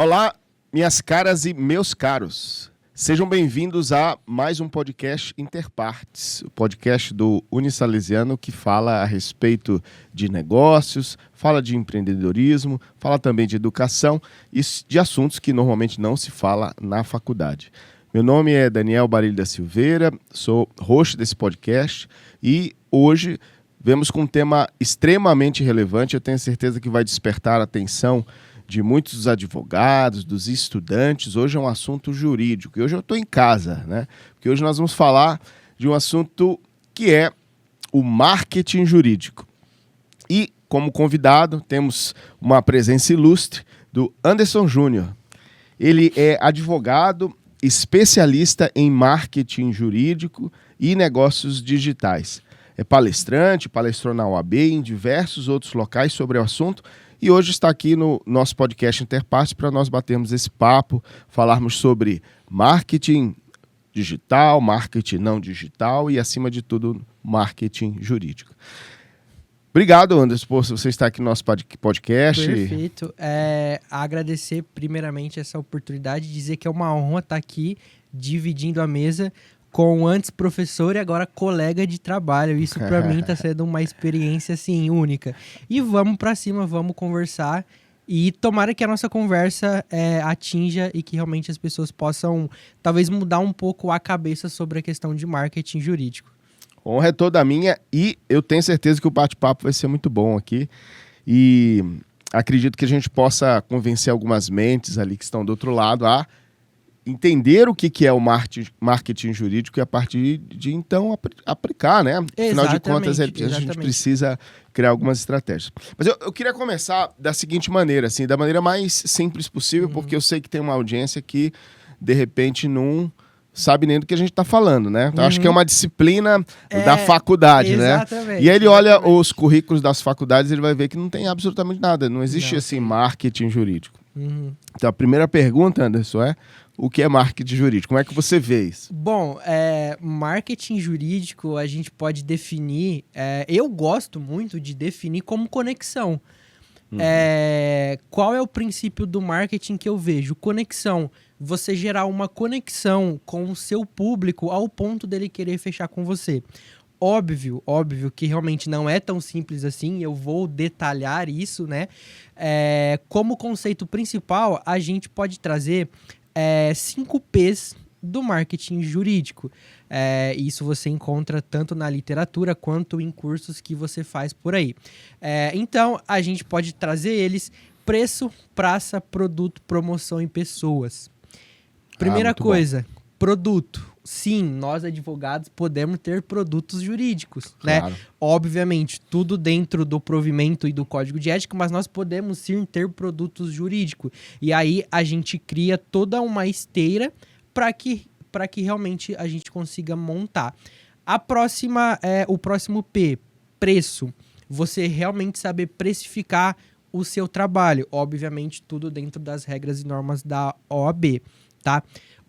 Olá, minhas caras e meus caros. Sejam bem-vindos a mais um podcast Interpartes, o podcast do Unisalesiano que fala a respeito de negócios, fala de empreendedorismo, fala também de educação e de assuntos que normalmente não se fala na faculdade. Meu nome é Daniel Barilho da Silveira, sou host desse podcast e hoje vemos com um tema extremamente relevante. Eu tenho certeza que vai despertar a atenção de muitos dos advogados, dos estudantes. Hoje é um assunto jurídico. E hoje eu estou em casa, né? Porque hoje nós vamos falar de um assunto que é o marketing jurídico. E, como convidado, temos uma presença ilustre do Anderson Júnior. Ele é advogado, especialista em marketing jurídico e negócios digitais. É palestrante, palestrou na OAB e em diversos outros locais sobre o assunto. E hoje está aqui no nosso podcast Interpartes para nós batermos esse papo, falarmos sobre marketing digital, marketing não digital e, acima de tudo, marketing jurídico. Obrigado, Anderson, por você estar aqui no nosso podcast. Perfeito. Agradecer primeiramente essa oportunidade, dizer que é uma honra estar aqui dividindo a mesa com antes professor e agora colega de trabalho. Isso para mim está sendo uma experiência assim única. E vamos para cima, vamos conversar e tomara que a nossa conversa atinja e que realmente as pessoas possam talvez mudar um pouco a cabeça sobre a questão de marketing jurídico. Honra é toda minha e eu tenho certeza que o bate-papo vai ser muito bom aqui e acredito que a gente possa convencer algumas mentes ali que estão do outro lado a entender o que é o marketing jurídico e a partir de então aplicar, né? Afinal de contas, a gente precisa criar algumas estratégias. Mas eu queria começar da seguinte maneira, assim, da maneira mais simples possível, porque eu sei que tem uma audiência que, de repente, não sabe nem do que a gente está falando, né? Então, acho que é uma disciplina da faculdade, né? E aí ele olha os currículos das faculdades e ele vai ver que não tem absolutamente nada. Não existe, assim, marketing jurídico. Então, a primeira pergunta, Anderson, é: o que é marketing jurídico? Como é que você vê isso? Bom, marketing jurídico a gente pode definir... eu gosto muito de definir como conexão. Qual é o princípio do marketing que eu vejo? Conexão. Você gerar uma conexão com o seu público ao ponto dele querer fechar com você. Óbvio que realmente não é tão simples assim, eu vou detalhar isso, né? Como conceito principal, a gente pode trazer 5 P's do marketing jurídico. Isso você encontra tanto na literatura quanto em cursos que você faz por aí. Então, a gente pode trazer eles: preço, praça, produto, promoção e pessoas. Primeira coisa, produto. Sim, nós advogados podemos ter produtos jurídicos, claro, né? Obviamente, tudo dentro do provimento e do código de ética, mas nós podemos sim ter produtos jurídicos. E aí a gente cria toda uma esteira para que realmente a gente consiga montar. O próximo P, preço. Você realmente saber precificar o seu trabalho. Obviamente, tudo dentro das regras e normas da OAB, tá?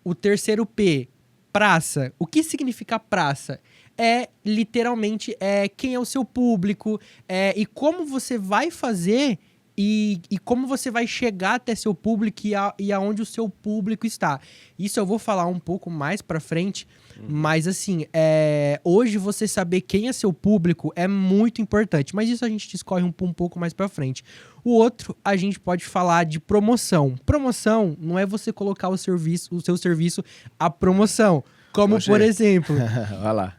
O terceiro P, praça. O que significa praça? Literalmente quem é o seu público, e como você vai fazer e como você vai chegar até seu público e aonde o seu público está. Isso eu vou falar um pouco mais pra frente, mas assim, hoje você saber quem é seu público é muito importante, mas isso a gente discorre um pouco mais pra frente. O outro, a gente pode falar de promoção. Promoção não é você colocar o seu serviço à promoção. Como, por exemplo... Vai lá.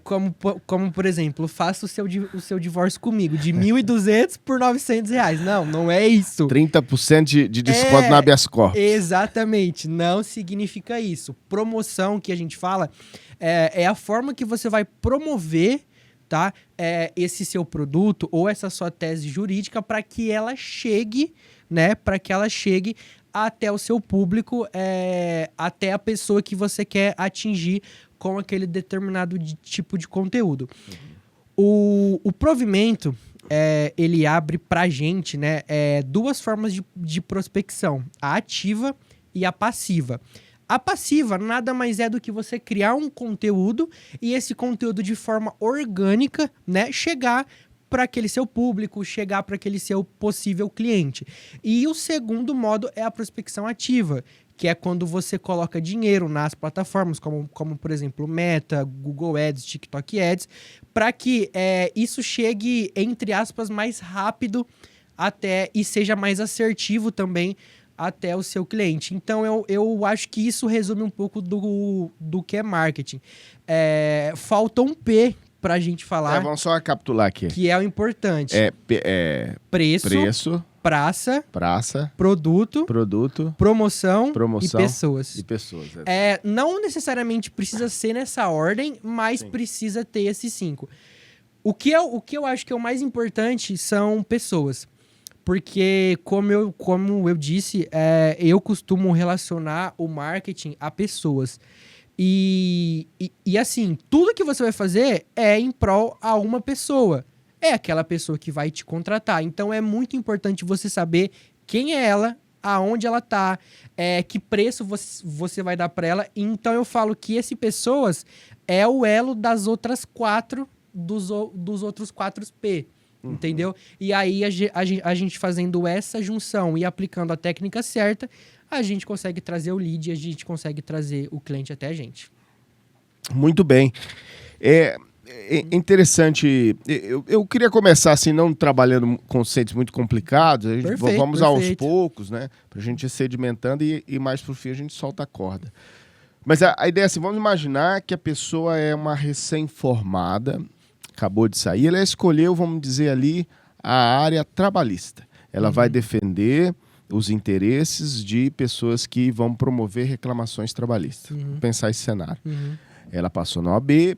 Como, por exemplo, faça o seu divórcio comigo de R$1.200 por R$900. Não é isso. 30% de desconto na habeas corpus. Exatamente, não significa isso. Promoção, que a gente fala, é a forma que você vai promover, tá, esse seu produto ou essa sua tese jurídica para que ela chegue, né, para que ela chegue até o seu público, até a pessoa que você quer atingir com aquele determinado tipo de conteúdo. O provimento, ele abre pra gente, né, 2 formas de prospecção: a ativa e a passiva. A passiva nada mais é do que você criar um conteúdo e esse conteúdo de forma orgânica, né, chegar para aquele seu público, chegar para aquele seu possível cliente. E o segundo modo é a prospecção ativa, que é quando você coloca dinheiro nas plataformas, como por exemplo, Meta, Google Ads, TikTok Ads, para que isso chegue, entre aspas, mais rápido até e seja mais assertivo também até o seu cliente. Então, eu acho que isso resume um pouco do que é marketing. Falta um P pra gente falar. Vamos só recapitular aqui. Que é o importante. Preço. Praça. Produto. Promoção. E pessoas. Não necessariamente precisa ser nessa ordem, mas Sim. Precisa ter esses 5. O que eu acho que é o mais importante são pessoas. Porque, como eu disse, eu costumo relacionar o marketing a pessoas. E assim, tudo que você vai fazer é em prol a uma pessoa. É aquela pessoa que vai te contratar. Então, é muito importante você saber quem é ela, aonde ela tá, que preço você vai dar para ela. Então, eu falo que esse pessoas é o elo das outras 4, dos outros 4P. Entendeu? E aí, a gente fazendo essa junção e aplicando a técnica certa, a gente consegue trazer o lead, a gente consegue trazer o cliente até a gente. Muito bem. É interessante. Eu queria começar assim, não trabalhando conceitos muito complicados. Vamos aos poucos, né? Pra gente ir sedimentando e mais pro fim a gente solta a corda. Mas a ideia é assim, vamos imaginar que a pessoa é uma recém-formada, acabou de sair, ela escolheu, vamos dizer ali, a área trabalhista. Ela vai defender os interesses de pessoas que vão promover reclamações trabalhistas. Vou pensar esse cenário. Ela passou na OAB,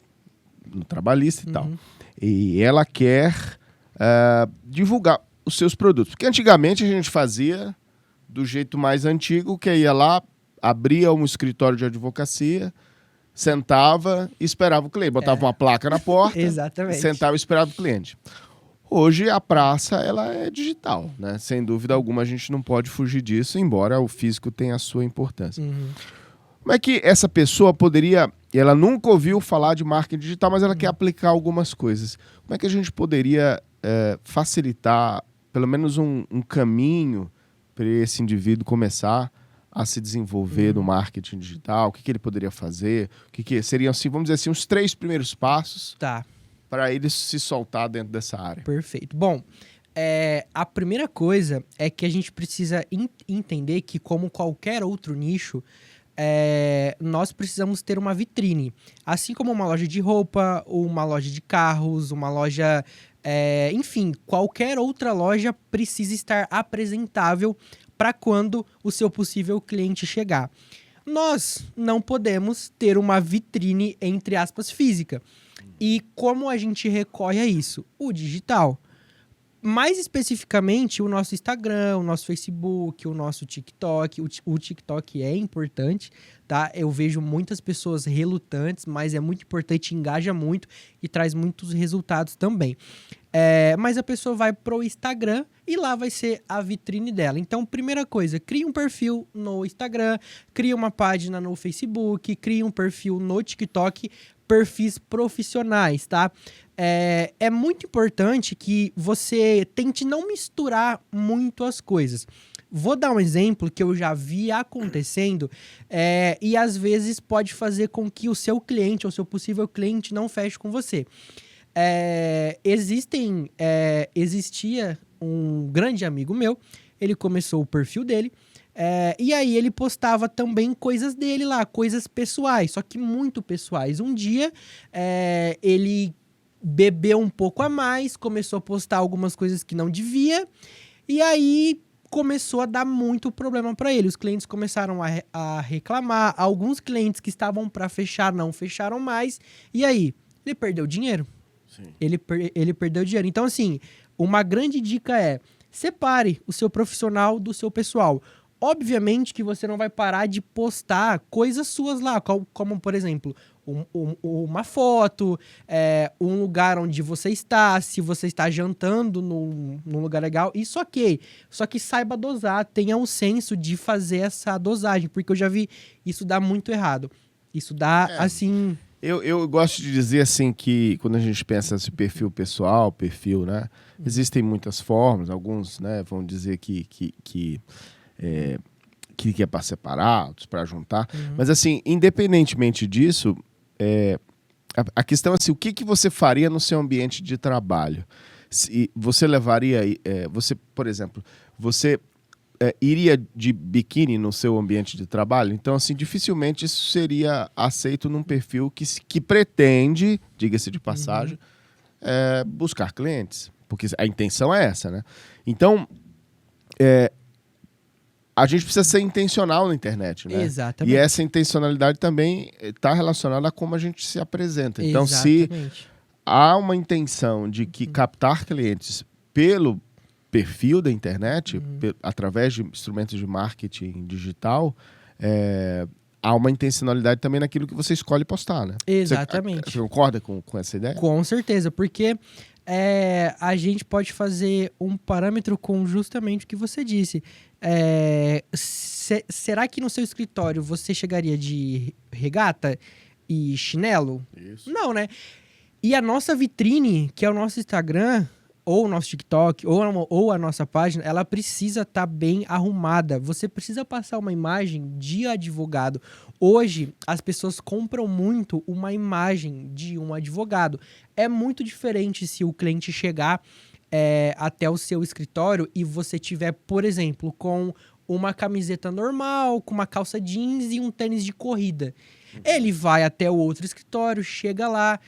no trabalhista e tal. E ela quer divulgar os seus produtos. Porque antigamente a gente fazia do jeito mais antigo, que ia lá, abria um escritório de advocacia, sentava e esperava o cliente. Botava uma placa na porta, Exatamente. Sentava e esperava o cliente. Hoje a praça ela é digital, né? Sem dúvida alguma a gente não pode fugir disso, embora o físico tenha a sua importância. Como é que essa pessoa poderia... Ela nunca ouviu falar de marketing digital, mas ela quer aplicar algumas coisas. Como é que a gente poderia facilitar, pelo menos um caminho para esse indivíduo começar a se desenvolver no marketing digital? O que ele poderia fazer? O que seriam, assim, vamos dizer assim, os 3 primeiros passos para ele se soltar dentro dessa área? Perfeito. Bom, a primeira coisa é que a gente precisa entender que, como qualquer outro nicho, nós precisamos ter uma vitrine. Assim como uma loja de roupa, uma loja de carros, uma loja... enfim, qualquer outra loja precisa estar apresentável para quando o seu possível cliente chegar. Nós não podemos ter uma vitrine, entre aspas, física. E como a gente recorre a isso? O digital. Mais especificamente, o nosso Instagram, o nosso Facebook, o nosso TikTok. O TikTok é importante, tá? Eu vejo muitas pessoas relutantes, mas é muito importante, engaja muito e traz muitos resultados também. Mas a pessoa vai pro Instagram e lá vai ser a vitrine dela. Então, primeira coisa, cria um perfil no Instagram, cria uma página no Facebook, cria um perfil no TikTok, perfis profissionais, tá? É muito importante que você tente não misturar muito as coisas. Vou dar um exemplo que eu já vi acontecendo e às vezes pode fazer com que o seu cliente ou seu possível cliente não feche com você. Existia um grande amigo meu, ele começou o perfil dele, e aí ele postava também coisas dele lá, coisas pessoais, só que muito pessoais. Um dia ele bebeu um pouco a mais, começou a postar algumas coisas que não devia, e aí começou a dar muito problema para ele. Os clientes começaram a reclamar, alguns clientes que estavam para fechar não fecharam mais, e aí ele perdeu dinheiro. Sim. Ele perdeu dinheiro. Então, assim, uma grande dica é: separe o seu profissional do seu pessoal. Obviamente que você não vai parar de postar coisas suas lá, como por exemplo, uma foto, um lugar onde você está, se você está jantando num lugar legal, isso ok. Só que saiba dosar, tenha um senso de fazer essa dosagem, porque eu já vi isso dar muito errado. Isso dá, assim... Eu gosto de dizer assim que quando a gente pensa esse perfil pessoal, perfil, né? Existem muitas formas, alguns, né, vão dizer que é para separar, outros para juntar. Mas assim, independentemente disso, a questão é assim, o que você faria no seu ambiente de trabalho? Se você levaria, você, por exemplo, você iria de biquíni no seu ambiente de trabalho? Então, assim, dificilmente isso seria aceito num perfil que pretende, diga-se de passagem, buscar clientes. Porque a intenção é essa, né? Então, a gente precisa ser intencional na internet, né? Exatamente. E essa intencionalidade também está relacionada a como a gente se apresenta. Então, Exatamente. se há uma intenção de que captar clientes pelo perfil da internet, através de instrumentos de marketing digital, há uma intencionalidade também naquilo que você escolhe postar, né? Exatamente. Você concorda com essa ideia? Com certeza, porque a gente pode fazer um parâmetro com justamente o que você disse. Será que no seu escritório você chegaria de regata e chinelo? Isso. Não, né? E a nossa vitrine, que é o nosso Instagram, ou o nosso TikTok, ou a nossa página, ela precisa estar bem arrumada. Você precisa passar uma imagem de advogado. Hoje, as pessoas compram muito uma imagem de um advogado. É muito diferente se o cliente chegar até o seu escritório e você tiver, por exemplo, com uma camiseta normal, com uma calça jeans e um tênis de corrida. Ele vai até o outro escritório, chega lá,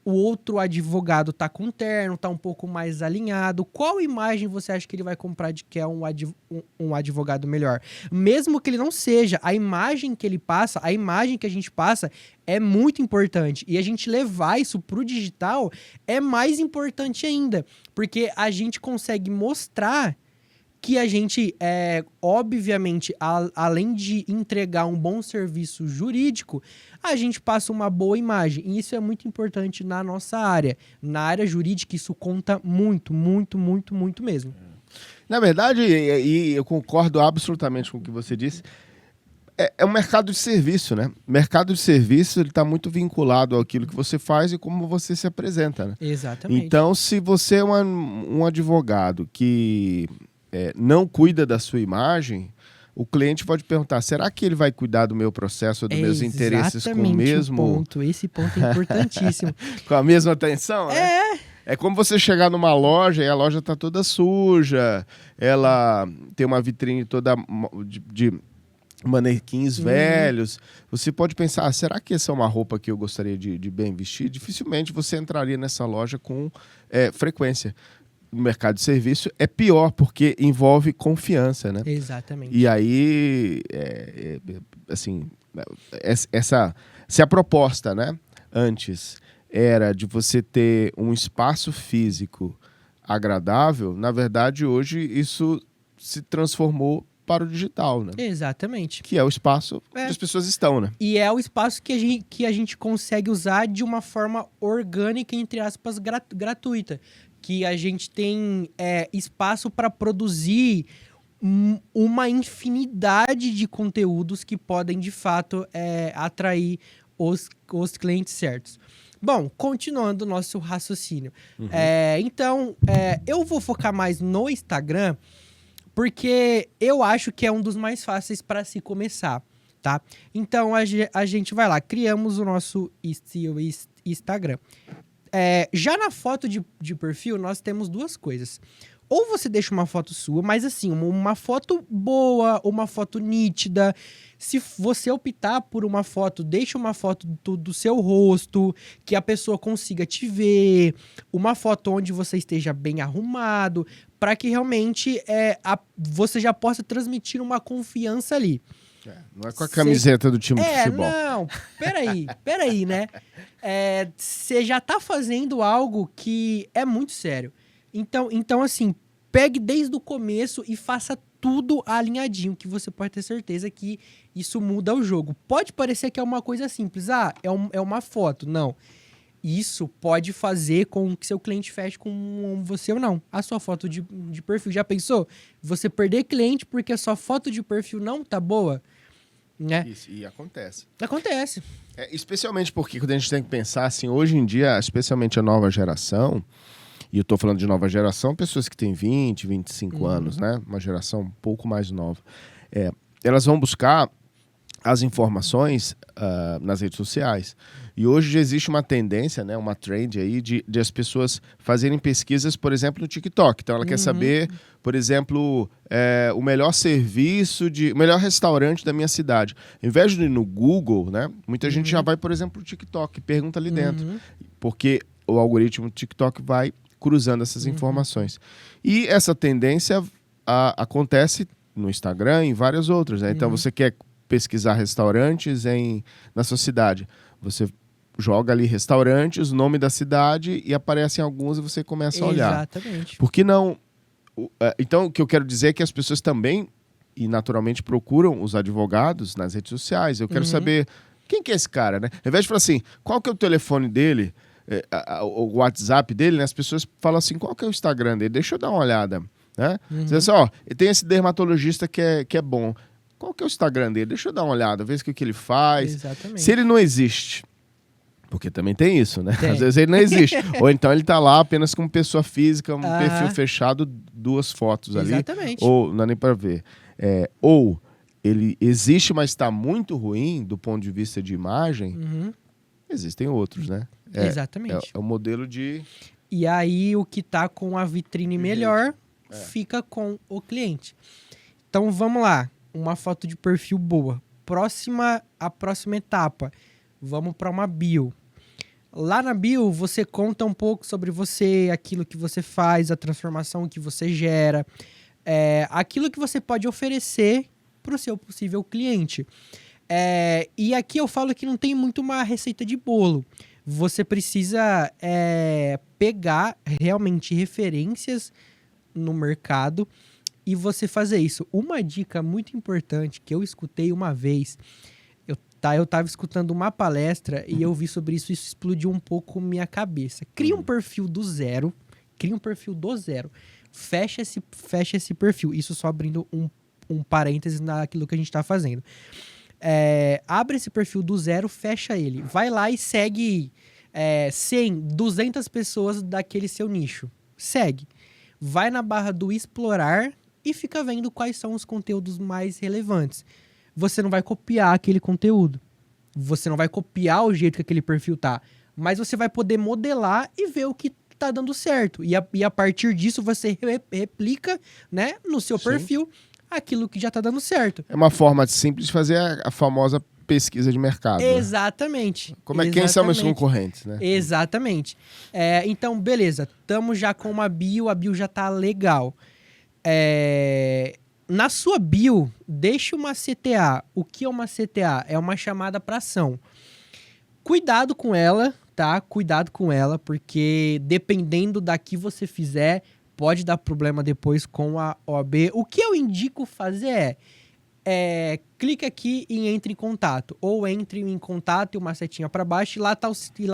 o outro advogado tá com terno, tá um pouco mais alinhado. Qual imagem você acha que ele vai comprar de que é um advogado melhor? Mesmo que ele não seja, a imagem que ele passa, a imagem que a gente passa é muito importante. E a gente levar isso pro digital é mais importante ainda, porque a gente consegue mostrar que a gente, obviamente, além de entregar um bom serviço jurídico, a gente passa uma boa imagem. E isso é muito importante na nossa área. Na área jurídica, isso conta muito, muito, muito, muito mesmo. Na verdade, e eu concordo absolutamente com o que você disse, é um mercado de serviço, né? O mercado de serviço está muito vinculado àquilo que você faz e como você se apresenta, né? Exatamente. Então, se você é um advogado que não cuida da sua imagem, o cliente pode perguntar, será que ele vai cuidar do meu processo, dos meus interesses com o mesmo... Esse ponto é importantíssimo. com a mesma atenção, né? É como você chegar numa loja e a loja está toda suja, ela tem uma vitrine toda de manequins velhos. Você pode pensar, será que essa é uma roupa que eu gostaria de bem vestir? Dificilmente você entraria nessa loja com frequência. No mercado de serviço é pior, porque envolve confiança, né? Exatamente. E aí, assim, se a proposta, né, antes era de você ter um espaço físico agradável, na verdade, hoje isso se transformou para o digital, né? Exatamente. Que é o espaço onde as pessoas estão, né? E é o espaço que a gente consegue usar de uma forma orgânica, entre aspas, gratuita. Que a gente tem espaço para produzir uma infinidade de conteúdos que podem, de fato, atrair os clientes certos. Bom, continuando o nosso raciocínio. Então, eu vou focar mais no Instagram, porque eu acho que é um dos mais fáceis para se começar, tá? Então, a gente vai lá, criamos o nosso Instagram. Já na foto de perfil, nós temos duas coisas. Ou você deixa uma foto sua, mas assim, uma foto boa, uma foto nítida. Se você optar por uma foto, deixa uma foto do seu rosto, que a pessoa consiga te ver. Uma foto onde você esteja bem arrumado, para que realmente você já possa transmitir uma confiança ali. Não é com a camiseta do time de futebol. Não, peraí, né? Você já tá fazendo algo que é muito sério. Então, assim, pegue desde o começo e faça tudo alinhadinho, que você pode ter certeza que isso muda o jogo. Pode parecer que é uma coisa simples. É uma foto. Não. Isso pode fazer com que seu cliente feche com você ou não. A sua foto de perfil, já pensou? Você perder cliente porque a sua foto de perfil não tá boa? né? Isso, e acontece. Acontece. Especialmente porque quando a gente tem que pensar assim, hoje em dia, especialmente a nova geração, e eu tô falando de nova geração, pessoas que têm 20, 25 anos, né? Uma geração um pouco mais nova. Elas vão buscar as informações nas redes sociais. E hoje já existe uma tendência, né, uma trend aí de as pessoas fazerem pesquisas, por exemplo, no TikTok. Então ela quer saber, por exemplo, o melhor serviço, o melhor restaurante da minha cidade. Ao invés de ir no Google, né, muita gente já vai, por exemplo, no TikTok, pergunta ali dentro. Porque o algoritmo do TikTok vai cruzando essas informações. E essa tendência acontece no Instagram e em várias outras, né? Então você quer pesquisar restaurantes na sua cidade. Você joga ali restaurantes, o nome da cidade e aparecem alguns e você começa a olhar. Exatamente. Por que não? Então, o que eu quero dizer é que as pessoas também, e naturalmente, procuram os advogados nas redes sociais. Eu quero saber quem que é esse cara, né? Ao invés de falar assim, qual que é o telefone dele, o WhatsApp dele, né? As pessoas falam assim, qual que é o Instagram dele? Deixa eu dar uma olhada, né? Diz assim, tem esse dermatologista que é bom. Qual que é o Instagram dele? Deixa eu dar uma olhada, ver o que ele faz. Exatamente. Se ele não existe, porque também tem isso, né? Tem. Às vezes ele não existe. Ou então ele tá lá apenas como pessoa física, um perfil fechado, 2 fotos ali. Exatamente. Ou não dá nem para ver. Ou ele existe, mas está muito ruim do ponto de vista de imagem. Existem outros, né? Exatamente. É o modelo de... E aí o que tá com a vitrine melhor fica com o cliente. Então vamos lá. Uma foto de perfil boa. A próxima etapa. Vamos para uma bio. Lá na bio, você conta um pouco sobre você, aquilo que você faz, a transformação que você gera, aquilo que você pode oferecer para o seu possível cliente. E aqui eu falo que não tem muito uma receita de bolo. Você precisa pegar realmente referências no mercado e você fazer isso. Uma dica muito importante que eu escutei uma vez, eu tava escutando uma palestra e eu vi sobre isso, isso explodiu um pouco minha cabeça. Cria um perfil do zero, fecha esse perfil. Isso só abrindo um parênteses naquilo que a gente tá fazendo. Abre esse perfil do zero, fecha ele. Vai lá e segue 100, 200 pessoas daquele seu nicho. Segue. Vai na barra do explorar e fica vendo quais são os conteúdos mais relevantes. Você não vai copiar aquele conteúdo. Você não vai copiar o jeito que aquele perfil tá. Mas você vai poder modelar e ver o que tá dando certo. E a partir disso você replica, né, no seu perfil aquilo que já tá dando certo. É uma forma simples de fazer a famosa pesquisa de mercado. Exatamente. Né? Quem são meus concorrentes, né? Exatamente. Então, beleza. Tamo já com uma bio, a bio já tá legal. Na sua bio, deixa uma CTA. O que é uma CTA? É uma chamada para ação. Cuidado com ela, tá? Cuidado com ela, porque dependendo da que você fizer, pode dar problema depois com a OAB. O que eu indico fazer clica aqui e entre em contato. Ou entre em contato e uma setinha para baixo e lá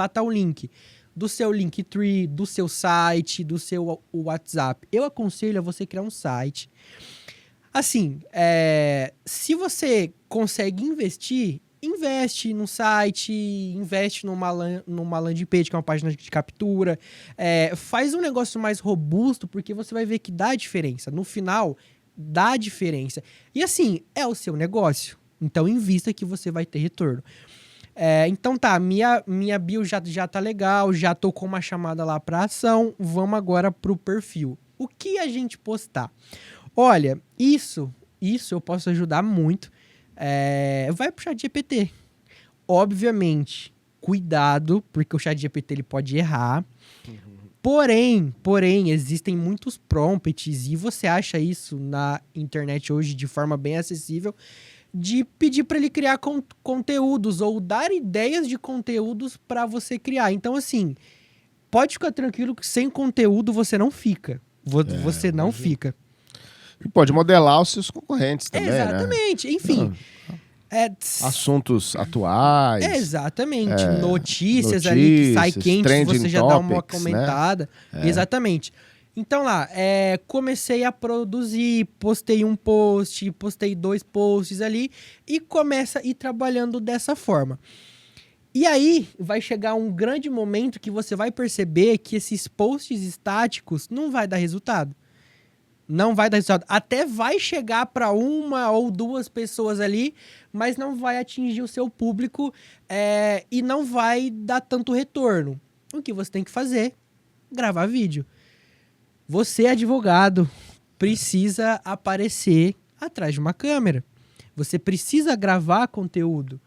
tá o link. Do seu Linktree, do seu site, do seu WhatsApp. Eu aconselho a você criar um site. Assim, se você consegue investir, investe no site, investe numa landing page, que é uma página de captura. Faz um negócio mais robusto, porque você vai ver que dá diferença. No final, dá diferença. E assim, é o seu negócio. Então, invista que você vai ter retorno. Então tá, minha bio já tá legal, já tô com uma chamada lá pra ação. Vamos agora pro perfil. O que a gente postar? Olha, isso eu posso ajudar muito. Vai pro ChatGPT. Obviamente, cuidado, porque o ChatGPT ele pode errar. Porém, existem muitos prompts e você acha isso na internet hoje de forma bem acessível, de pedir para ele criar conteúdos ou dar ideias de conteúdos para você criar. Então, assim, pode ficar tranquilo que sem conteúdo você não fica. Você não fica. E pode modelar os seus concorrentes também, exatamente. Né? Enfim. Assuntos atuais. Notícias ali que sai quente, você já dá uma comentada. Né? Exatamente. Então lá, comecei a produzir, postei um post, postei 2 posts ali e começa a ir trabalhando dessa forma. E aí vai chegar um grande momento que você vai perceber que esses posts estáticos não vai dar resultado. Não vai dar resultado. Até vai chegar para 1 ou 2 pessoas ali, mas não vai atingir o seu público e não vai dar tanto retorno. O que você tem que fazer? Gravar vídeo. Você, advogado, precisa aparecer atrás de uma câmera. Você precisa gravar conteúdo.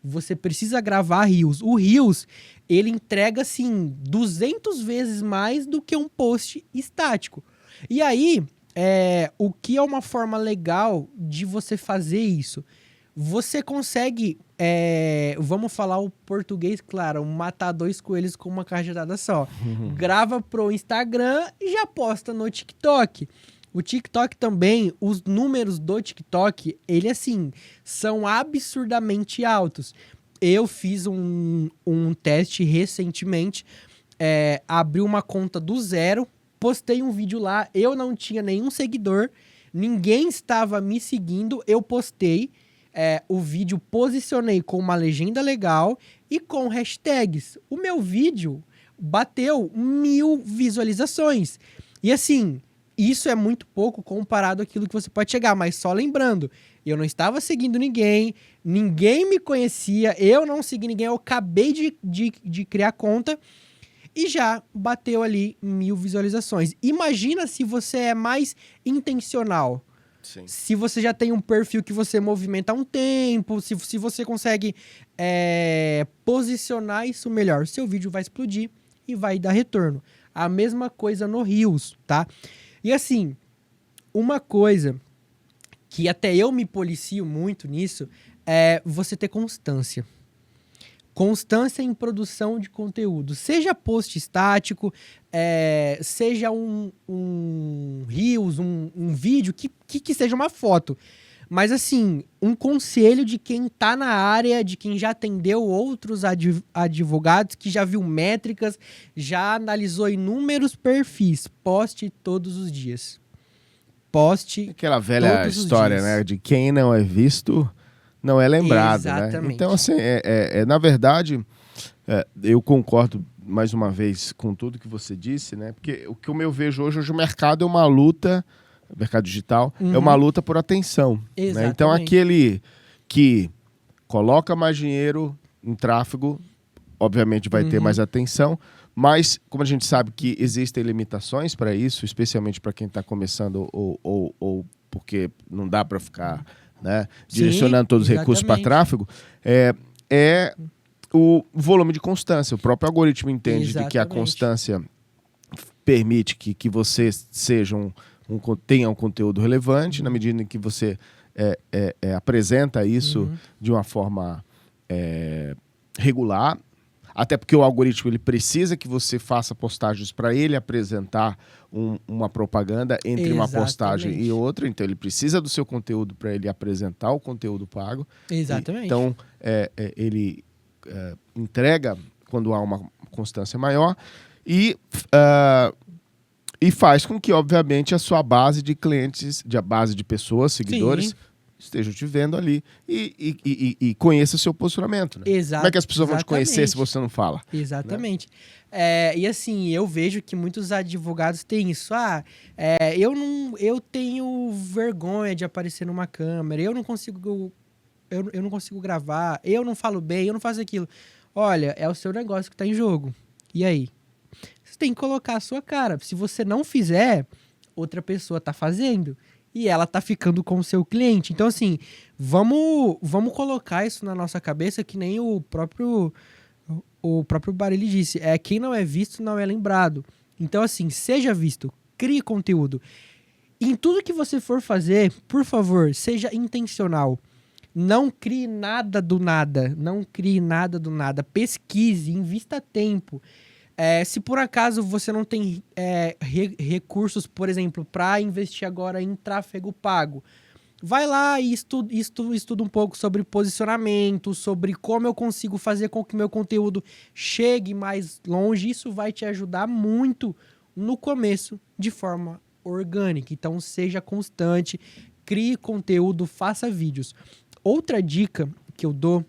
Você precisa gravar Reels. O Reels, ele entrega, assim, 200 vezes mais do que um post estático. E aí, o que é uma forma legal de você fazer isso? Você consegue, vamos falar o português, claro, matar 2 coelhos com uma cajadada só. Grava pro Instagram e já posta no TikTok. O TikTok também, os números do TikTok, ele assim, são absurdamente altos. Eu fiz um teste recentemente, abri uma conta do zero, postei um vídeo lá, eu não tinha nenhum seguidor, ninguém estava me seguindo, eu postei o vídeo, posicionei com uma legenda legal e com hashtags. O meu vídeo bateu 1000 visualizações. E assim, isso é muito pouco comparado àquilo que você pode chegar, mas só lembrando, eu não estava seguindo ninguém, ninguém me conhecia, eu não segui ninguém, eu acabei de criar conta e já bateu ali 1000 visualizações. Imagina se você é mais intencional. Sim. Se você já tem um perfil que você movimenta há um tempo, se você consegue posicionar isso melhor, seu vídeo vai explodir e vai dar retorno. A mesma coisa no Reels, tá? E assim, uma coisa que até eu me policio muito nisso é você ter constância. Constância em produção de conteúdo. Seja post estático, seja um Reels, um vídeo, que seja uma foto. Mas assim, um conselho de quem tá na área, de quem já atendeu outros advogados, que já viu métricas, já analisou inúmeros perfis. Poste todos os dias. Poste Aquela velha todos os história, dias. né? De quem não é visto, não é lembrado, né? Exatamente. Então, assim, na verdade, eu concordo mais uma vez com tudo que você disse, né? Porque o que eu vejo hoje o mercado é uma luta, o mercado digital, é uma luta por atenção. Né? Então, Exatamente. aquele que coloca mais dinheiro em tráfego, obviamente vai ter mais atenção, mas como a gente sabe que existem limitações para isso, especialmente para quem está começando ou porque não dá para ficar, né, direcionando todos os recursos para tráfego, é o volume de constância. O próprio algoritmo entende de que a constância permite que você seja tenha um conteúdo relevante, na medida em que você apresenta isso de uma forma regular. Até porque o algoritmo ele precisa que você faça postagens para ele apresentar uma propaganda entre uma postagem e outra. Então, ele precisa do seu conteúdo para ele apresentar o conteúdo pago. Exatamente. Então, ele entrega quando há uma constância maior e faz com que, obviamente, a sua base de clientes, a base de pessoas, seguidores, estejam te vendo ali e conheça o seu posicionamento. Né? Como é que as pessoas vão te conhecer se você não fala? Exatamente. E assim, eu vejo que muitos advogados têm isso. Eu tenho vergonha de aparecer numa câmera, eu não consigo gravar, eu não falo bem, eu não faço aquilo. Olha, é o seu negócio que está em jogo. E aí? Você tem que colocar a sua cara. Se você não fizer, outra pessoa está fazendo. E ela tá ficando com o seu cliente. Então, assim, vamos colocar isso na nossa cabeça, que nem o próprio Barilli disse. Quem não é visto não é lembrado. Então, assim, seja visto, crie conteúdo. Em tudo que você for fazer, por favor, seja intencional. Não crie nada do nada. Não crie nada do nada. Pesquise, invista tempo. Se por acaso você não tem recursos, por exemplo, para investir agora em tráfego pago, vai lá e estuda um pouco sobre posicionamento, sobre como eu consigo fazer com que meu conteúdo chegue mais longe. Isso vai te ajudar muito no começo de forma orgânica. Então, seja constante, crie conteúdo, faça vídeos. Outra dica que eu dou,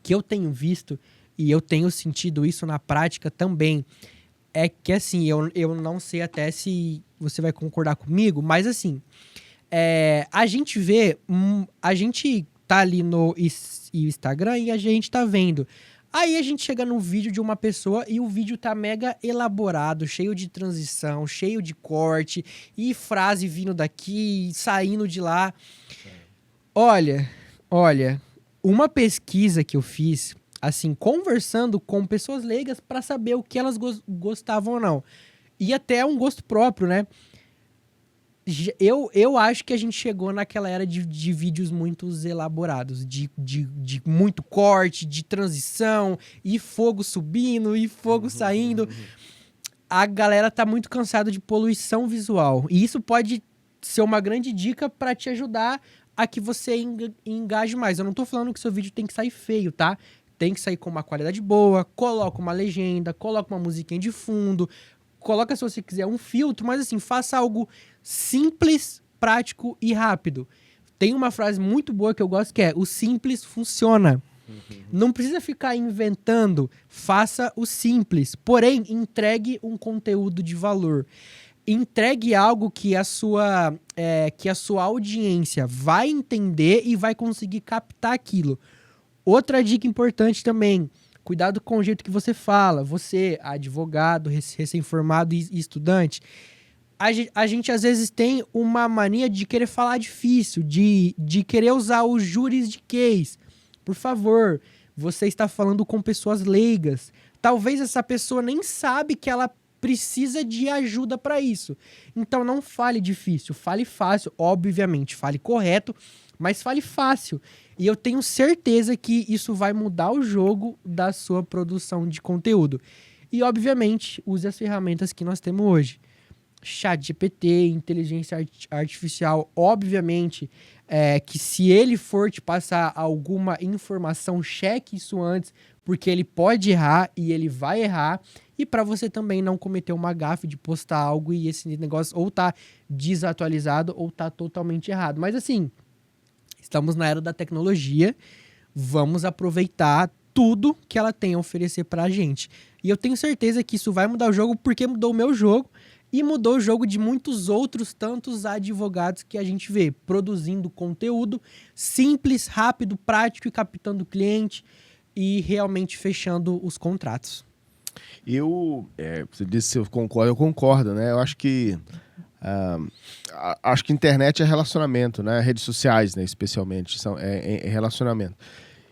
que eu tenho visto e eu tenho sentido isso na prática também, é que, assim, eu não sei até se você vai concordar comigo, mas, assim, a gente vê, a gente tá ali no Instagram e a gente tá vendo. Aí a gente chega no vídeo de uma pessoa e o vídeo tá mega elaborado, cheio de transição, cheio de corte e frase vindo daqui, saindo de lá. Olha, uma pesquisa que eu fiz, assim, conversando com pessoas leigas para saber o que elas gostavam ou não. E até um gosto próprio, né? Eu acho que a gente chegou naquela era de vídeos muito elaborados, de muito corte, de transição, e fogo subindo, e fogo saindo. A galera tá muito cansada de poluição visual. E isso pode ser uma grande dica para te ajudar a que você engaje mais. Eu não tô falando que seu vídeo tem que sair feio, tá? Tem que sair com uma qualidade boa, coloca uma legenda, coloca uma musiquinha de fundo, coloca, se você quiser, um filtro, mas assim, faça algo simples, prático e rápido. Tem uma frase muito boa que eu gosto que é: o simples funciona. Não precisa ficar inventando, faça o simples. Porém, entregue um conteúdo de valor. Entregue algo que a sua audiência vai entender e vai conseguir captar aquilo. Outra dica importante também: cuidado com o jeito que você fala. Você, advogado, recém-formado e estudante, a gente às vezes tem uma mania de querer falar difícil, de querer usar os juridiquês. Por favor, você está falando com pessoas leigas. Talvez essa pessoa nem sabe que ela precisa de ajuda para isso. Então não fale difícil, fale fácil. Obviamente, fale correto, mas fale fácil. E eu tenho certeza que isso vai mudar o jogo da sua produção de conteúdo. E, obviamente, use as ferramentas que nós temos hoje. ChatGPT, inteligência artificial, obviamente, que se ele for te passar alguma informação, cheque isso antes, porque ele pode errar e ele vai errar. E para você também não cometer uma gafe de postar algo e esse negócio ou tá desatualizado ou tá totalmente errado. Mas assim, estamos na era da tecnologia, vamos aproveitar tudo que ela tem a oferecer pra gente. E eu tenho certeza que isso vai mudar o jogo, porque mudou o meu jogo e mudou o jogo de muitos outros tantos advogados que a gente vê produzindo conteúdo simples, rápido, prático e captando cliente e realmente fechando os contratos. Você disse se eu concordo, né? Eu acho que internet é relacionamento, né? Redes sociais, né? Especialmente, é relacionamento.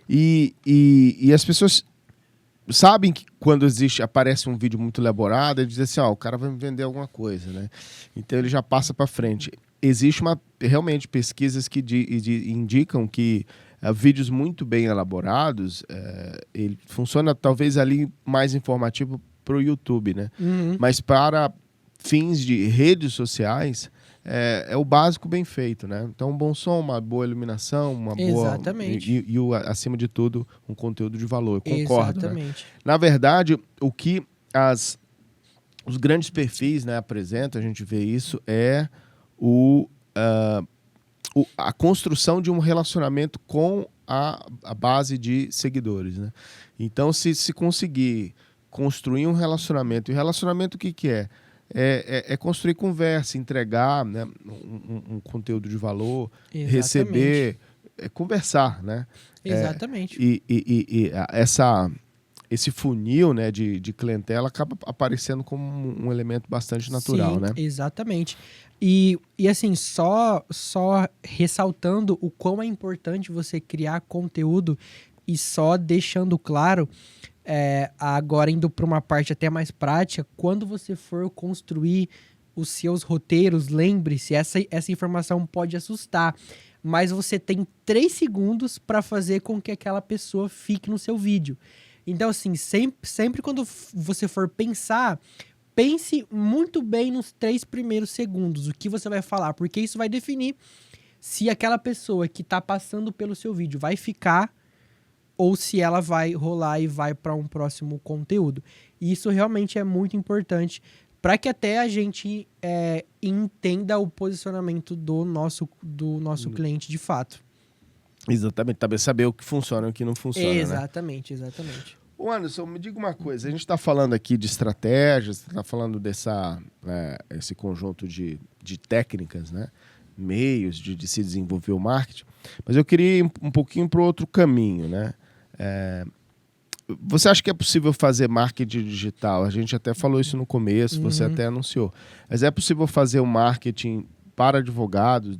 E as pessoas sabem que quando aparece um vídeo muito elaborado, eles dizem assim, o cara vai me vender alguma coisa, né? Então ele já passa para frente. Existe realmente pesquisas que indicam que vídeos muito bem elaborados, ele funciona talvez ali mais informativo para o YouTube, né? Uhum. Mas para fins de redes sociais, é o básico bem feito, né? Então, um bom som, uma boa iluminação, uma boa... Exatamente. Acima de tudo, um conteúdo de valor. Eu concordo, Exatamente. né? Na verdade, o que os grandes perfis, né, apresentam, a gente vê isso, é a construção de um relacionamento com a base de seguidores, né? Então, se conseguir construir um relacionamento, e relacionamento o que é? É construir conversa, entregar, né, um conteúdo de valor, Exatamente. receber, conversar, né? Exatamente. Esse funil, né, de clientela acaba aparecendo como um elemento bastante natural, Sim, né? Exatamente. E assim, só ressaltando o quão é importante você criar conteúdo e só deixando claro, agora indo para uma parte até mais prática, quando você for construir os seus roteiros, lembre-se, essa informação pode assustar, mas você tem 3 segundos para fazer com que aquela pessoa fique no seu vídeo. Então, assim, sempre quando você for pensar, pense muito bem nos 3 primeiros segundos, o que você vai falar, porque isso vai definir se aquela pessoa que está passando pelo seu vídeo vai ficar ou se ela vai rolar e vai para um próximo conteúdo. E isso realmente é muito importante para que até a gente entenda o posicionamento do nosso cliente de fato. Exatamente, também saber o que funciona e o que não funciona, né? Exatamente. Ô Anderson, me diga uma coisa, a gente está falando aqui de estratégias, está falando esse conjunto de técnicas, né? Meios de se desenvolver o marketing, mas eu queria ir um pouquinho para o outro caminho, né? Você acha que é possível fazer marketing digital? A gente até falou isso no começo, você até anunciou, mas é possível fazer o marketing para advogados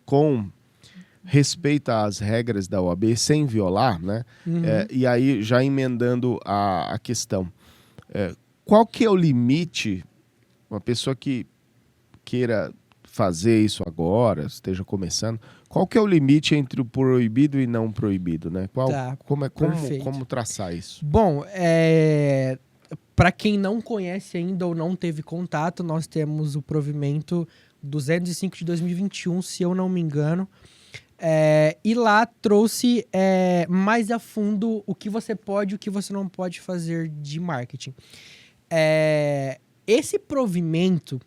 com respeito às regras da OAB sem violar, né? E aí, já emendando a questão, qual que é o limite, uma pessoa que queira fazer isso agora, esteja começando, qual que é o limite entre o proibido e não proibido, né? Como traçar isso? Bom, para quem não conhece ainda ou não teve contato, nós temos o provimento 205 de 2021, se eu não me engano, e lá trouxe mais a fundo o que você pode e o que você não pode fazer de marketing. Esse provimento,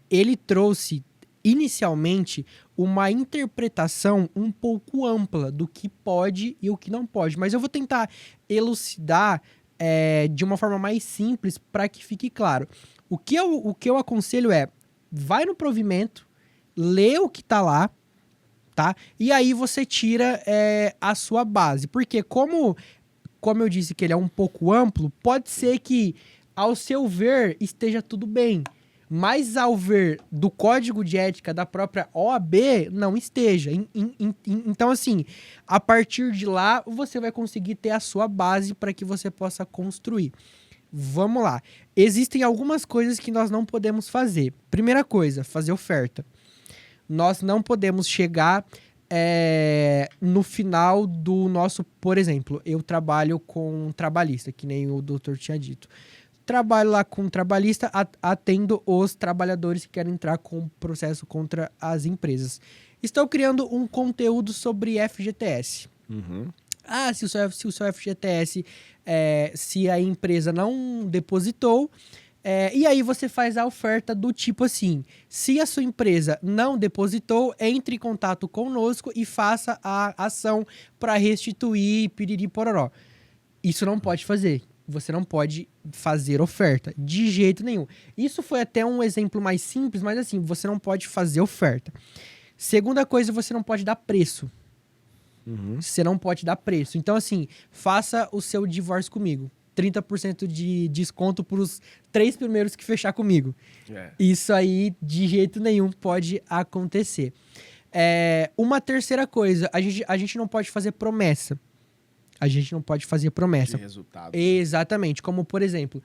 ele trouxe inicialmente uma interpretação um pouco ampla do que pode e o que não pode, mas eu vou tentar elucidar de uma forma mais simples para que fique claro. O que eu aconselho vai no provimento, lê o que está lá, tá? E aí você tira a sua base. Porque como eu disse que ele é um pouco amplo, pode ser que, ao seu ver, esteja tudo bem. Mas ao ver do código de ética da própria OAB, não esteja. Então, assim, a partir de lá, você vai conseguir ter a sua base para que você possa construir. Vamos lá. Existem algumas coisas que nós não podemos fazer. Primeira coisa, fazer oferta. Nós não podemos chegar no final do nosso... Por exemplo, eu trabalho com trabalhista, que nem o doutor tinha dito. Trabalho lá com trabalhista, atendo os trabalhadores que querem entrar com processo contra as empresas. Estou criando um conteúdo sobre FGTS. Se o seu FGTS, se a empresa não depositou, e aí você faz a oferta do tipo assim: se a sua empresa não depositou, entre em contato conosco e faça a ação para restituir, piriri pororó. Isso não pode fazer. Você não pode fazer oferta, de jeito nenhum. Isso foi até um exemplo mais simples, mas assim, você não pode fazer oferta. Segunda coisa, você não pode dar preço. Você não pode dar preço. Então, assim, faça o seu divórcio comigo. 30% de desconto para os 3 primeiros que fechar comigo. Isso aí, de jeito nenhum, pode acontecer. Uma terceira coisa, a gente não pode fazer promessa. A gente não pode fazer promessa. De resultado. Exatamente. Como, por exemplo,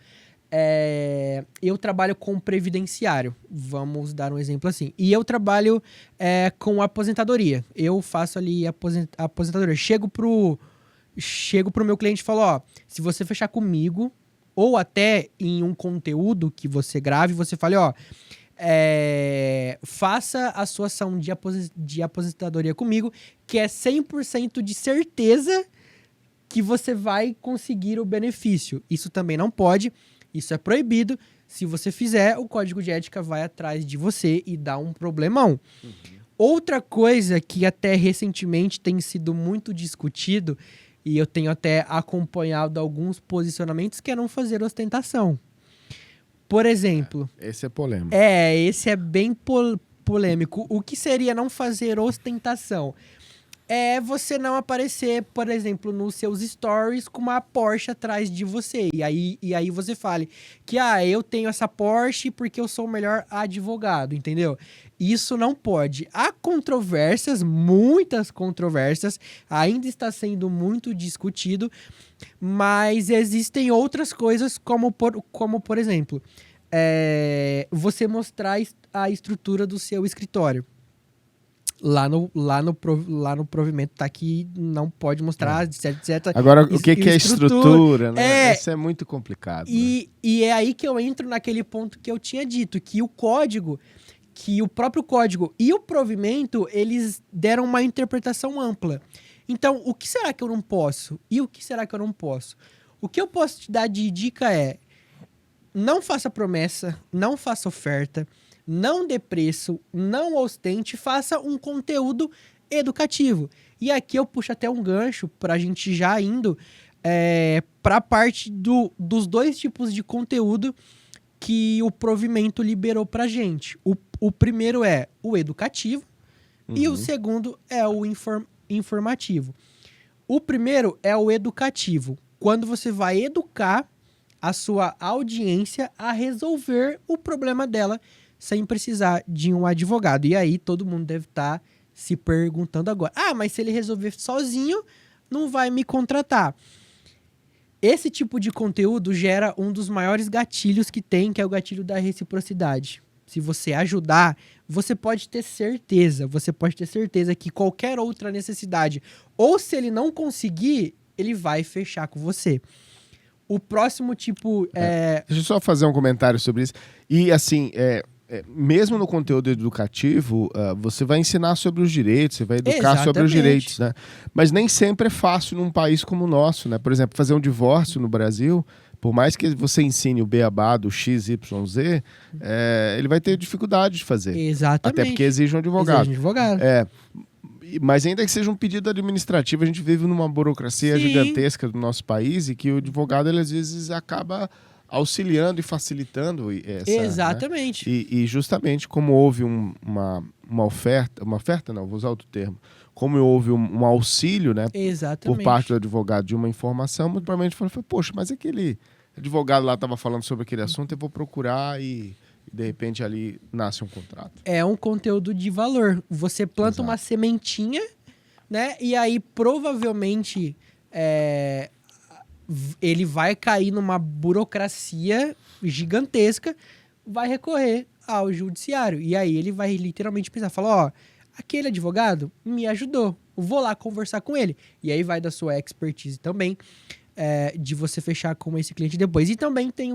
eu trabalho com previdenciário. Vamos dar um exemplo assim. E eu trabalho com aposentadoria. Eu faço ali aposentadoria. Chego pro meu cliente e falo, ó, se você fechar comigo, ou até em um conteúdo que você grave, você fale, ó, faça a sua ação de aposentadoria comigo, que é 100% de certeza que você vai conseguir o benefício. Isso também não pode, isso é proibido. Se você fizer, o código de ética vai atrás de você e dá um problemão. Outra coisa que até recentemente tem sido muito discutido, e eu tenho até acompanhado alguns posicionamentos, que é não fazer ostentação. Por exemplo... Esse é polêmico. Esse é bem polêmico. O que seria não fazer ostentação? Você não aparecer, por exemplo, nos seus stories com uma Porsche atrás de você. E aí você fale que, eu tenho essa Porsche porque eu sou o melhor advogado, entendeu? Isso não pode. Há controvérsias, muitas controvérsias, ainda está sendo muito discutido, mas existem outras coisas como por exemplo, você mostrar a estrutura do seu escritório. Lá no provimento tá que não pode mostrar, etc. Agora, o que é estrutura, né? Isso é muito complicado. E é aí que eu entro naquele ponto que eu tinha dito, que o próprio código e o provimento, eles deram uma interpretação ampla. Então, o que será que eu não posso? E o que será que eu não posso? O que eu posso te dar de dica não faça promessa, não faça oferta, não dê preço, não ostente, faça um conteúdo educativo. E aqui eu puxo até um gancho pra gente já indo pra parte dos dois tipos de conteúdo que o Provimento liberou pra gente. O primeiro é o educativo e o segundo é o informativo. O primeiro é o educativo, quando você vai educar a sua audiência a resolver o problema dela sem precisar de um advogado. E aí todo mundo deve estar se perguntando agora: mas se ele resolver sozinho, não vai me contratar. Esse tipo de conteúdo gera um dos maiores gatilhos que tem, que é o gatilho da reciprocidade. Se você ajudar, você pode ter certeza que qualquer outra necessidade, ou se ele não conseguir, ele vai fechar com você. O próximo tipo Deixa eu só fazer um comentário sobre isso. E assim, mesmo no conteúdo educativo, você vai ensinar sobre os direitos, você vai educar sobre os direitos, né? Mas nem sempre é fácil num país como o nosso, né? Por exemplo, fazer um divórcio no Brasil, por mais que você ensine o beabá do XYZ, ele vai ter dificuldade de fazer. Exatamente. Até porque exige um advogado. Exige um advogado. Mas ainda que seja um pedido administrativo, a gente vive numa burocracia gigantesca do nosso país e que o advogado, ele, às vezes, acaba auxiliando e facilitando essa... Exatamente. Né? E justamente como houve uma oferta não, vou usar outro termo, como houve um auxílio, né, exatamente, por parte do advogado de uma informação, muito provavelmente falou, poxa, mas aquele advogado lá estava falando sobre aquele assunto, eu vou procurar e de repente ali nasce um contrato. É um conteúdo de valor. Você planta uma sementinha, né? E aí provavelmente ele vai cair numa burocracia gigantesca, vai recorrer ao judiciário. E aí ele vai literalmente pensar, falar, aquele advogado me ajudou, vou lá conversar com ele. E aí vai da sua expertise também, de você fechar com esse cliente depois. E também tem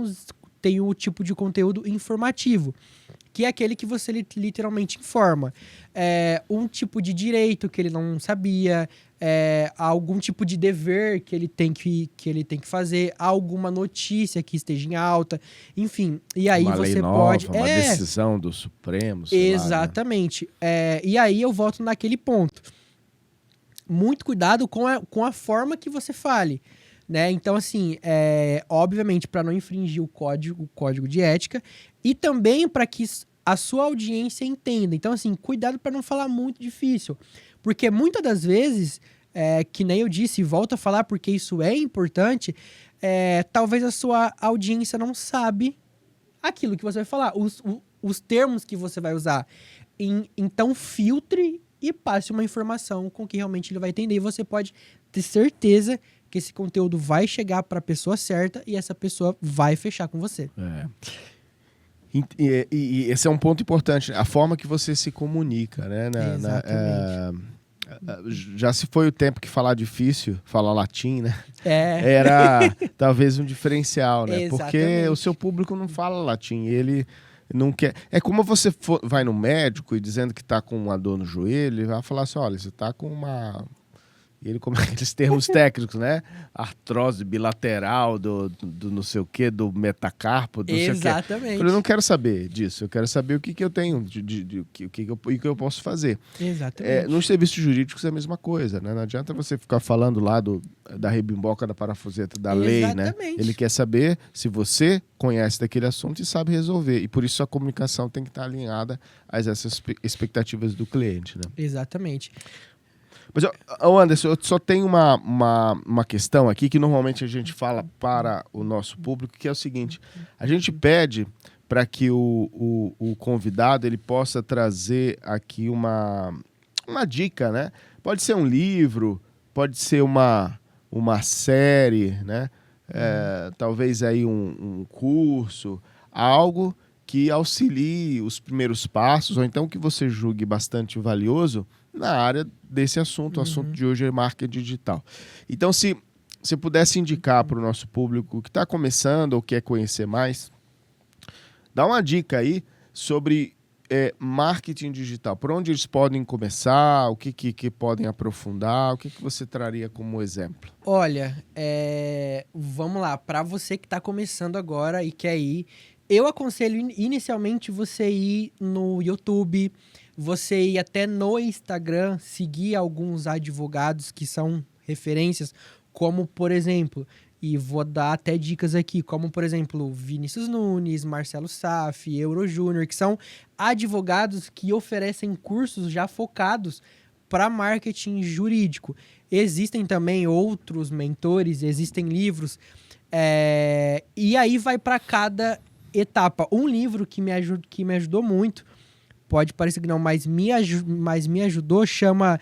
o tipo de conteúdo informativo, que é aquele que você literalmente informa. Um tipo de direito que ele não sabia, algum tipo de dever que ele tem que fazer, alguma notícia que esteja em alta, enfim. E aí uma você lei nova, pode... uma decisão do Supremo, sei exatamente. Lá, né? E aí eu volto naquele ponto. Muito cuidado com a forma que você fale. Né? Então, assim, obviamente, para não infringir o código de ética e também para que a sua audiência entenda. Então, assim, cuidado para não falar muito difícil. Porque muitas das vezes, que nem eu disse, volto a falar porque isso é importante, talvez a sua audiência não sabe aquilo que você vai falar, os termos que você vai usar. Então, filtre e passe uma informação com que realmente ele vai entender. E você pode ter certeza que esse conteúdo vai chegar para a pessoa certa e essa pessoa vai fechar com você. E esse é um ponto importante, a forma que você se comunica, né? Já se foi o tempo que falar difícil, falar latim, né? Era talvez um diferencial, né? Exatamente. Porque o seu público não fala latim, ele não quer... É como você vai no médico e dizendo que tá com uma dor no joelho, ele vai falar assim, olha, você tá com uma... E ele como aqueles termos técnicos, né? Artrose bilateral do não sei o quê, do metacarpo, do exatamente. Eu não quero saber disso, eu quero saber o que eu tenho, o que eu posso fazer. Exatamente. Nos serviços jurídicos é a mesma coisa, né? Não adianta você ficar falando lá da rebimboca da parafuseta da lei, né? Ele quer saber se você conhece daquele assunto e sabe resolver. E por isso a comunicação tem que estar alinhada a essas expectativas do cliente, né? Exatamente. Mas, Anderson, eu só tenho uma questão aqui que normalmente a gente fala para o nosso público, que é o seguinte: a gente pede para que o convidado ele possa trazer aqui uma dica, né? Pode ser um livro, pode ser uma série, né? Talvez aí um curso, algo que auxilie os primeiros passos, ou então que você julgue bastante valioso na área desse assunto. O assunto de hoje é marketing digital. Então, se você pudesse indicar para o nosso público que está começando ou quer conhecer mais, dá uma dica aí sobre marketing digital, por onde eles podem começar, o que podem aprofundar, o que você traria como exemplo? Olha, vamos lá, para você que está começando agora e quer ir, eu aconselho inicialmente você ir no YouTube, você ir até no Instagram, seguir alguns advogados que são referências, como por exemplo, e vou dar até dicas aqui, como por exemplo, Vinícius Nunes, Marcelo Saf, Euro Júnior, que são advogados que oferecem cursos já focados para marketing jurídico. Existem também outros mentores, existem livros, e aí vai para cada etapa. Um livro que me ajudou muito, pode parecer que não, mas me ajudou, chama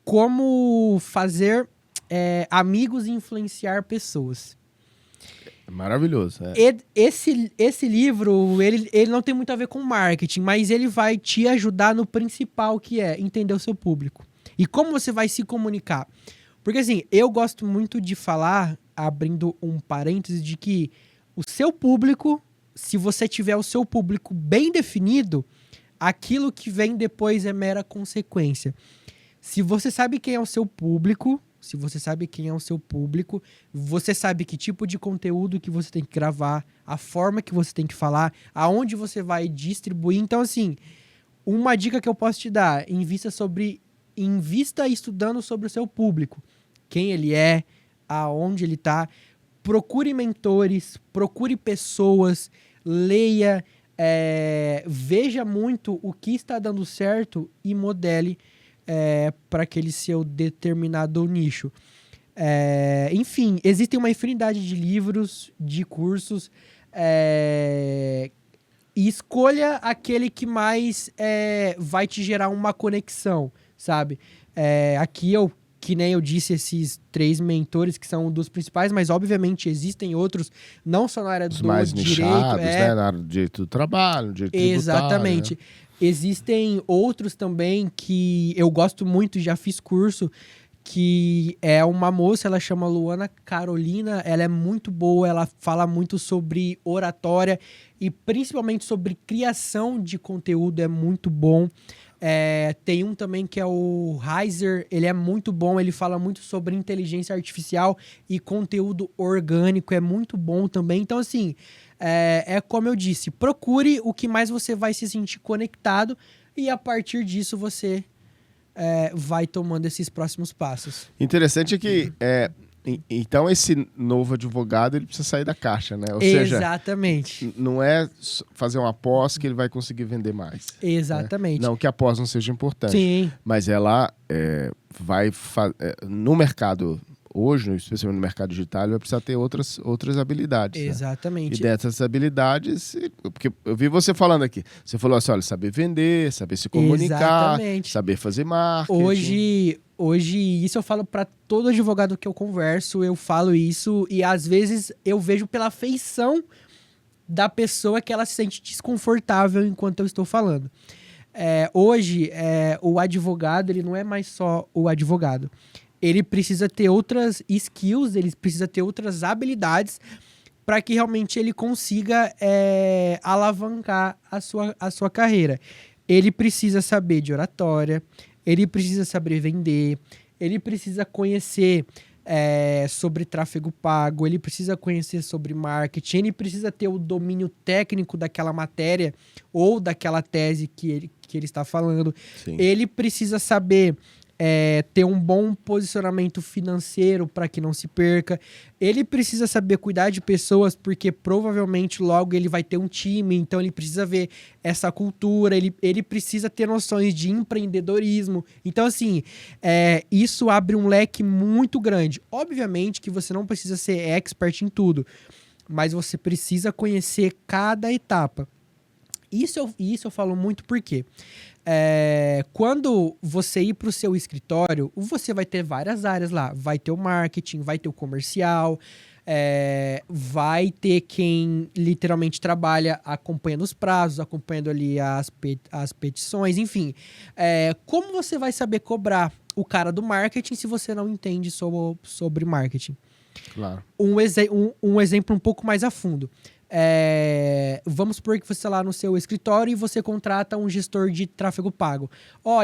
Como Fazer Amigos e Influenciar Pessoas. Maravilhoso. Esse livro, ele não tem muito a ver com marketing, mas ele vai te ajudar no principal, que é entender o seu público. E como você vai se comunicar. Porque assim, eu gosto muito de falar, abrindo um parêntese, de que o seu público, se você tiver o seu público bem definido, aquilo que vem depois é mera consequência. Se você sabe quem é o seu público, você sabe que tipo de conteúdo que você tem que gravar, a forma que você tem que falar, aonde você vai distribuir. Então, assim, uma dica que eu posso te dar, invista estudando sobre o seu público. Quem ele é, aonde ele está. Procure mentores, procure pessoas, leia, veja muito o que está dando certo e modele para aquele seu determinado nicho. Enfim, existe uma infinidade de livros, de cursos, e escolha aquele que mais vai te gerar uma conexão, sabe? Aqui que nem eu disse, esses 3 mentores que são dos principais, mas obviamente existem outros, não só na área do mais direito. Nichados, né? Na área do direito do trabalho, direito tributário. Exatamente. Né? Existem outros também que eu gosto muito, já fiz curso, que é uma moça, ela chama Luana Carolina, ela é muito boa, ela fala muito sobre oratória e principalmente sobre criação de conteúdo, é muito bom. Tem um também que é o Heiser, ele é muito bom, ele fala muito sobre inteligência artificial e conteúdo orgânico, é muito bom também. Então, assim, como eu disse, procure o que mais você vai se sentir conectado e a partir disso você vai tomando esses próximos passos. Interessante é que então esse novo advogado ele precisa sair da caixa, né? Ou Exatamente. Seja, não é fazer uma pós que ele vai conseguir vender mais. Exatamente. Né? Não que a pós não seja importante. Sim. Mas ela vai no mercado hoje, especialmente no mercado digital, ele vai precisar ter outras habilidades. Exatamente. Né? E dessas habilidades, porque eu vi você falando aqui, você falou assim, olha, saber vender, saber se comunicar, exatamente. saber fazer marketing. Hoje, isso eu falo para todo advogado que eu converso, eu falo isso e às vezes eu vejo pela feição da pessoa que ela se sente desconfortável enquanto eu estou falando. Hoje, o advogado, ele não é mais só o advogado. Ele precisa ter outras skills, ele precisa ter outras habilidades para que realmente ele consiga alavancar a sua carreira. Ele precisa saber de oratória, ele precisa saber vender, ele precisa conhecer sobre tráfego pago, ele precisa conhecer sobre marketing, ele precisa ter o domínio técnico daquela matéria ou daquela tese que ele está falando. Sim. Ele precisa saber ter um bom posicionamento financeiro para que não se perca. Ele precisa saber cuidar de pessoas, porque provavelmente logo ele vai ter um time, então ele precisa ver essa cultura, ele precisa ter noções de empreendedorismo. Então, assim, isso abre um leque muito grande. Obviamente que você não precisa ser expert em tudo, mas você precisa conhecer cada etapa. Isso eu falo muito porque quando você ir para o seu escritório, você vai ter várias áreas lá. Vai ter o marketing, vai ter o comercial, vai ter quem literalmente trabalha acompanhando os prazos, acompanhando ali as petições, enfim. Como você vai saber cobrar o cara do marketing se você não entende sobre marketing? Claro. Um exemplo um pouco mais a fundo. Vamos supor que você está lá no seu escritório e você contrata um gestor de tráfego pago.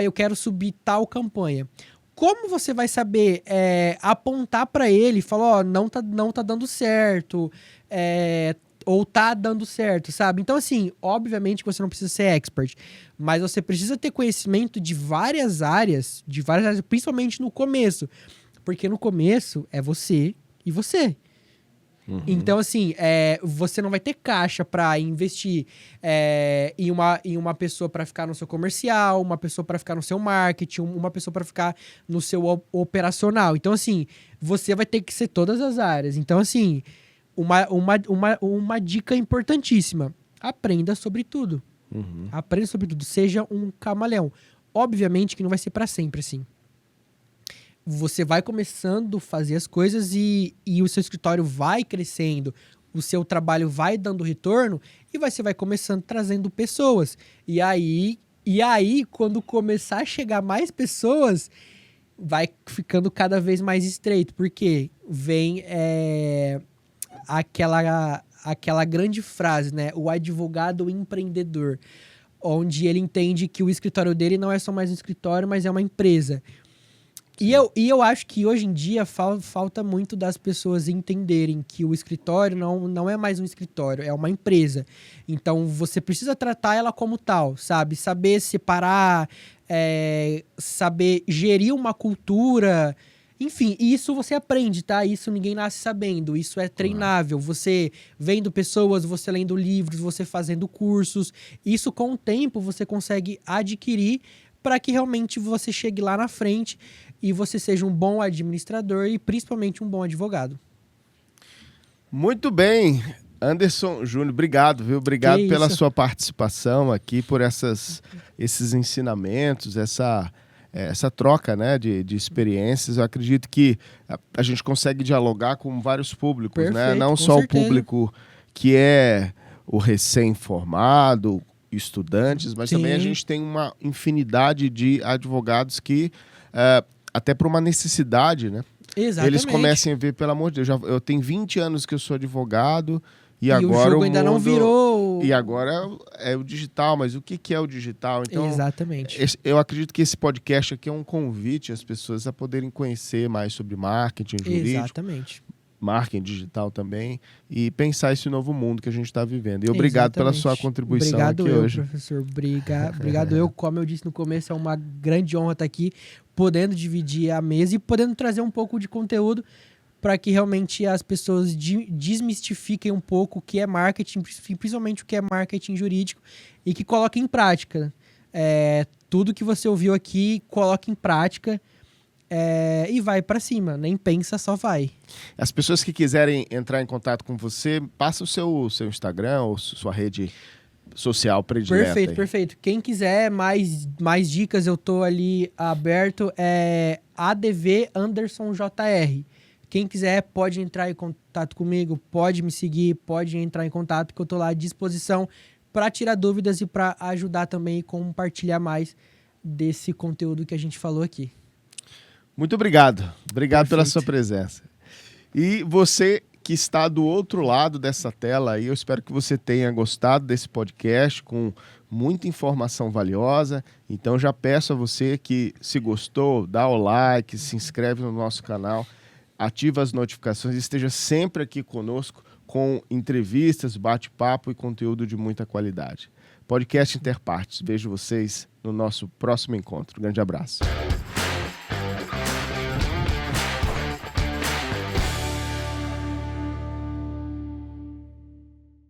Eu quero subir tal campanha. Como você vai saber apontar para ele e falar, não tá dando certo, ou tá dando certo, sabe? Então, assim, obviamente que você não precisa ser expert, mas você precisa ter conhecimento de várias áreas, principalmente no começo. Porque no começo é você e você. Uhum. Então, assim, você não vai ter caixa para investir em uma pessoa para ficar no seu comercial, uma pessoa para ficar no seu marketing, uma pessoa para ficar no seu operacional. Então, assim, você vai ter que ser todas as áreas. Então, assim, uma dica importantíssima: aprenda sobre tudo. Uhum. Aprenda sobre tudo. Seja um camaleão. Obviamente que não vai ser para sempre, assim. Você vai começando a fazer as coisas e o seu escritório vai crescendo, o seu trabalho vai dando retorno e você vai começando trazendo pessoas. E aí, quando começar a chegar mais pessoas, vai ficando cada vez mais estreito, porque vem aquela grande frase, né? O advogado empreendedor, onde ele entende que o escritório dele não é só mais um escritório, mas é uma empresa. E eu acho que hoje em dia falta muito das pessoas entenderem que o escritório não é mais um escritório, é uma empresa. Então, você precisa tratar ela como tal, sabe? Saber separar, saber gerir uma cultura. Enfim, isso você aprende, tá? Isso ninguém nasce sabendo, isso é treinável. Você vendo pessoas, você lendo livros, você fazendo cursos. Isso, com o tempo, você consegue adquirir para que realmente você chegue lá na frente e você seja um bom administrador e principalmente um bom advogado. Muito bem, Anderson Júnior, obrigado, viu? Obrigado pela sua participação aqui, por esses ensinamentos, essa troca, né, de experiências. Eu acredito que a gente consegue dialogar com vários públicos, perfeito, né? Não só certeza. O público que é o recém-formado, estudantes, mas também a gente tem uma infinidade de advogados que, até por uma necessidade, né? Exatamente. Eles comecem a ver, pelo amor de Deus, eu tenho 20 anos que eu sou advogado e agora o jogo ainda não virou... E agora é o digital, mas o que é o digital? Então, exatamente. Eu acredito que esse podcast aqui é um convite às pessoas a poderem conhecer mais sobre marketing jurídico. Exatamente. Marketing digital também, e pensar esse novo mundo que a gente está vivendo. E obrigado pela sua contribuição aqui hoje. Professor. Obrigado eu. Como eu disse no começo, é uma grande honra estar aqui, podendo dividir a mesa e podendo trazer um pouco de conteúdo para que realmente as pessoas desmistifiquem um pouco o que é marketing, principalmente o que é marketing jurídico, e que coloquem em prática. Tudo que você ouviu aqui, coloque em prática. E vai pra cima, nem pensa, só vai. As pessoas que quiserem entrar em contato com você, passa o seu Instagram ou sua rede social predileta. Perfeito. Quem quiser mais dicas, eu tô ali aberto, ADV Anderson JR. Quem quiser pode entrar em contato comigo, pode me seguir, pode entrar em contato, que eu tô lá à disposição para tirar dúvidas e para ajudar também e compartilhar mais desse conteúdo que a gente falou aqui. Muito obrigado. Obrigado pela sua presença. E você que está do outro lado dessa tela aí, eu espero que você tenha gostado desse podcast com muita informação valiosa. Então já peço a você que, se gostou, dá o like, se inscreve no nosso canal, ativa as notificações e esteja sempre aqui conosco com entrevistas, bate-papo e conteúdo de muita qualidade. Podcast Interpartes. Vejo vocês no nosso próximo encontro. Grande abraço.